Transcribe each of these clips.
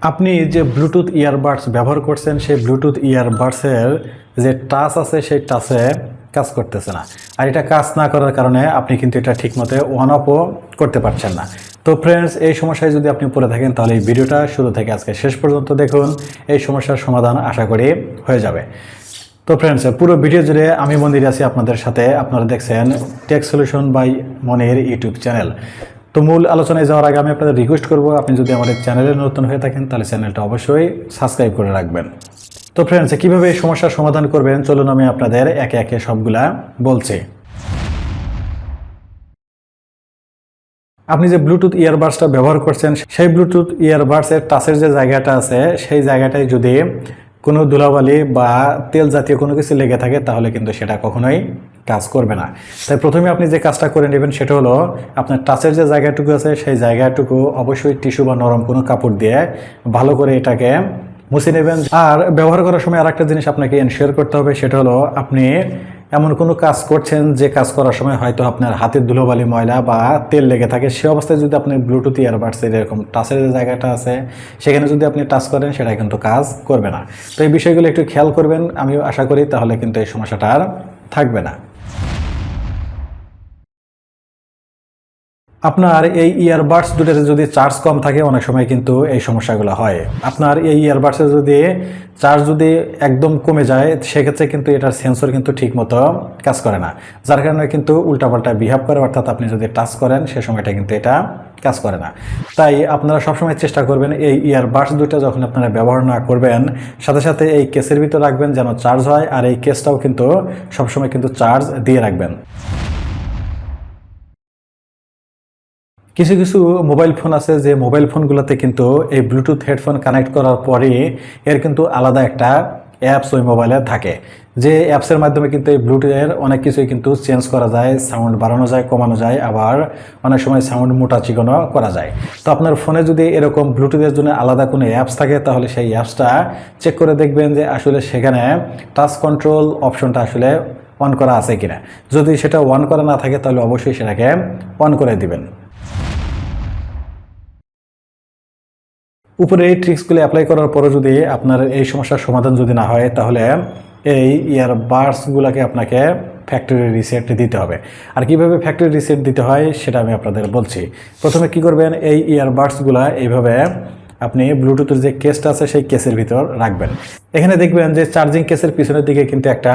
আপনি যে Bluetooth earbuds ব্যবহার করছেন সেই ব্লুটুথ ইয়ারবাডসের যে টাচ আছে সেই টাচে কাজ করতেছে না। আর এটা কাজ না করার কারণে আপনি কিন্তু এটা ঠিকমতো অন অফও করতে পারছেন না। তো ফ্রেন্ডস, এই সমস্যায় যদি আপনি পড়ে থাকেন তাহলে এই ভিডিওটা শুরু থেকে আজকে শেষ পর্যন্ত দেখুন। এই সমস্যার সমাধান আশা করি হয়ে যাবে। তো ফ্রেন্ডস, পুরো ভিডিও জুড়ে আমি মনির আছি আপনাদের সাথে। আপনারা দেখছেন tech solution by Monir YouTube channel. তো মূল আলোচনায় যাওয়ার আগে আমি আপনাদের রিকোয়েস্ট করব, আপনি যদি আমাদের চ্যানেলে নতুন হয়ে থাকেন তাহলে চ্যানেলটা অবশ্যই সাবস্ক্রাইব করে রাখবেন। তো ফ্রেন্ডস, কীভাবে এই সমস্যার সমাধান করবেন চলুন আমি আপনাদের একে একে সবগুলা বলছি। আপনি যে ব্লুটুথ ইয়ারবাডসটা ব্যবহার করছেন সেই ব্লুটুথ ইয়ারবাডসের টাচের যে জায়গাটা আছে সেই জায়গাটায় যদি কোনো ধুলাবালি বা তেল জাতীয় কোনো কিছু লেগে থাকে তাহলে কিন্তু সেটা কখনোই কাজ করবে না। তাই প্রথমে আপনি যে কাজটা করে নেবেন সেটা হলো আপনার টাচের যে জায়গাটুকু আছে সেই জায়গাটুকু অবশ্যই টিস্যু বা নরম কোনো কাপড় দিয়ে ভালো করে এটাকে মুছে নেবেন। আর ব্যবহার করার সময় আরেকটা জিনিস আপনাকে এনশিওর করতে হবে, সেটা হলো আপনি এমন কোনো কাজ করছেন যে কাজ করার সময় হয়তো আপনার হাতের ধুলোবালি ময়লা বা তেল লেগে থাকে। সে অবস্থায় যদি আপনি ব্লুটুথ ইয়ারবাডসের এরকম টাচের যে জায়গাটা আছে সেখানে যদি আপনি টাচ করেন সেটা কিন্তু কাজ করবে না। তো এই বিষয়গুলো একটু খেয়াল করবেন, আমি আশা করি তাহলে কিন্তু এই সমস্যাটা আর থাকবে না। আপনার এই ইয়ারবাডস দুটোতে যদি চার্জ কম থাকে অনেক সময় কিন্তু এই সমস্যাগুলো হয়। আপনার এই ইয়ারবাডসে যদি চার্জ যদি একদম কমে যায় সেক্ষেত্রে কিন্তু এটার সেন্সর কিন্তু ঠিকমতো কাজ করে না, যার কারণে কিন্তু উল্টাপাল্টা বিহেভ করে, অর্থাৎ আপনি যদি টাচ করেন সে সময়টা কিন্তু এটা কাজ করে না। তাই আপনারা সবসময় চেষ্টা করবেন এই ইয়ারবাডস দুটো যখন আপনারা ব্যবহার না করবেন সাথে সাথে এই কেসের ভিতর রাখবেন যেন চার্জ হয়, আর এই কেসটাও কিন্তু সবসময় কিন্তু চার্জ দিয়ে রাখবেন। কিছু কিছু মোবাইল ফোন আছে যে মোবাইল ফোনগুলোতে কিন্তু এই ব্লুটুথ হেডফোন কানেক্ট করার পরে এর কিন্তু আলাদা একটা অ্যাপস ওই মোবাইলে থাকে, যে অ্যাপসের মাধ্যমে কিন্তু এই ব্লুটুথের অনেক কিছুই কিন্তু চেঞ্জ করা যায়, সাউন্ড বাড়ানো যায়, কমানো যায়, আবার অনেক সময় সাউন্ড মোটা চিকনও করা যায়। তো আপনার ফোনে যদি এরকম ব্লুটুথের জন্য আলাদা কোনো অ্যাপস থাকে তাহলে সেই অ্যাপসটা চেক করে দেখবেন যে আসলে সেখানে টাচ কন্ট্রোল অপশনটা আসলে অন করা আছে কিনা। যদি সেটা অন করা না থাকে তাহলে অবশ্যই সেটাকে অন করে দিবেন। উপরে এই ট্রিক্সগুলি অ্যাপ্লাই করার পরে যদি আপনার এই সমস্যার সমাধান যদি না হয় তাহলে এই ইয়ারবাডসগুলোকে আপনাকে ফ্যাক্টরি রিসেট দিতে হবে। আর কিভাবে ফ্যাক্টরি রিসেট দিতে হয় সেটা আমি আপনাদের বলছি। প্রথমে কি করবেন, এই ইয়ারবাডসগুলো এইভাবে আপনি ব্লুটুথের যে কেসটা আছে সেই কেসের ভিতর রাখবেন। এখানে দেখবেন যে চার্জিং কেসের পিছনের দিকে কিন্তু একটা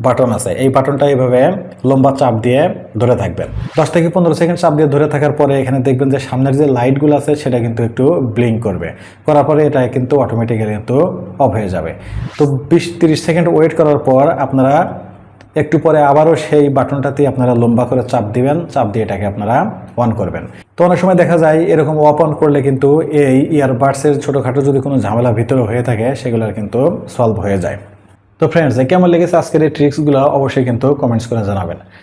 বাটন আছে, এই বাটনটা এইভাবে লম্বা চাপ দিয়ে ধরে থাকবেন। 10 থেকে 15 সেকেন্ড চাপ দিয়ে ধরে থাকার পরে এখানে দেখবেন যে সামনের যে লাইটগুলো আছে সেটা কিন্তু একটু ব্লিঙ্ক করবে, করার পরে এটা কিন্তু অটোমেটিক্যালি কিন্তু অফ হয়ে যাবে। তো 20-30 সেকেন্ড ওয়েট করার পর আপনারা একটু পরে আবারও সেই বাটনটাতে আপনারা লম্বা করে চাপ দিবেন, চাপ দিয়ে এটাকে আপনারা অন করবেন। তো অনেক সময় দেখা যায় এরকম অফ অন করলে কিন্তু এই ইয়ারবাডসের ছোটোখাটো যদি কোনো ঝামেলা ভিতরে হয়ে থাকে সেগুলোর কিন্তু সলভ হয়ে যায়। তো ফ্রেন্ডস, কেমন লেগেছে আজকের এই ট্রিক্সগুলো অবশ্যই কিন্তু কমেন্টস করে জানাবেন।